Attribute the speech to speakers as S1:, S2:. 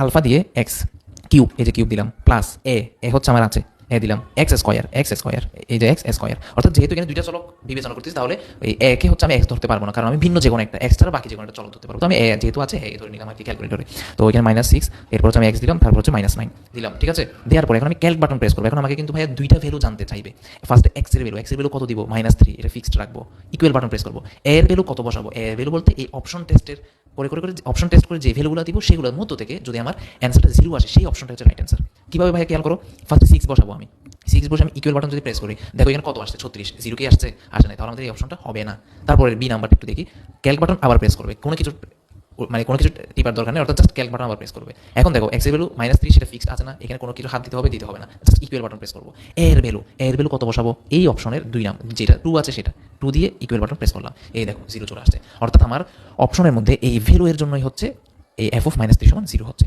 S1: Alpha দিয়ে x cube, এই যে কিউব দিলাম, প্লাস এ হচ্ছে আমার আছে, এ দিলাম এক্স স্কোয়ার, এই যে এক্স স্কোয়ার। অর্থাৎ যেহেতু এখানে দুইটা চলক বিবেচনা করতেছি, তাহলে এই একে হচ্ছে আমি এক্স ধরতে পারবো না, কারণ আমি ভিন্ন যে কোনো একটা এক্স ছাড়া বাকি যে কোনো একটা চলক ধরতে পারবো। তো আমি এ যেহেতু আছে এ ধরে নিলাম আর কি ক্যালকুলেটরে। তো এখানে -6, এরপর হচ্ছে আমি এক্স দিলাম, তারপর হচ্ছে -9 দিলাম, ঠিক আছে। দেওয়ার পরে এখন আমি ক্যালক বাটন প্রেস করবো। এখন আমাকে কিন্তু ভাইয়া দুইটা ভ্যালু জানতে চাইবে। ফার্স্টে এক্স এর ভ্যালু কত দিব, -3, এটা ফিক্সড রাখবো। ইকুয়াল বাটন প্রেস করবো। এর ভ্যালু কত বসাবো, এর ভ্যালু বলতে এই অপশন টেস্টের করে অপশন টেস্ট করে যে ভ্যালুগুলো দিব সেগুলোর মধ্য থেকে যদি আমার অ্যান্সারটা 0 আসে, সেই অপশনটা হচ্ছে রাইট অ্যান্সার। কীভাবে ভাই খেয়াল করো, ফার্স্টে 6 বসাবো আমি, 6 বসে আমি ইকুয়াল বাটন যদি প্রেস করি, দেখো এখানে কত আসছে, 36, 0 কি আসছে, আসে নাই, তাহলে আমাদের এই অপশনটা হবে না। তারপরে বি নাম্বারটা একটু দেখি, ক্যালক বাটন আবার প্রেস করবে, কোনো কিছু টিপার দরকার নেই, অর্থাৎ জাস্ট ক্যালক বাটন আবার প্রেস করবে। এখন দেখো এক্স এর ভ্যালু -3, সেটা ফিক্সড আছে না, এখানে কোনো কিছু হাত দিতে হবে না, জাস্ট ইকুয়াল বাটন প্রেস করবো। এর ভ্যালু কত বসাবো, এই অপশনের 2 নাম যেটা 2 আছে সেটা 2 দিয়ে ইকুয়াল বাটন প্রেস করলাম, এই দেখো 0 চলে আসছে। অর্থাৎ আমার অপশনের মধ্যে এই ভ্যালু এর জন্যই হচ্ছে এই f of -3 = 0 হচ্ছে।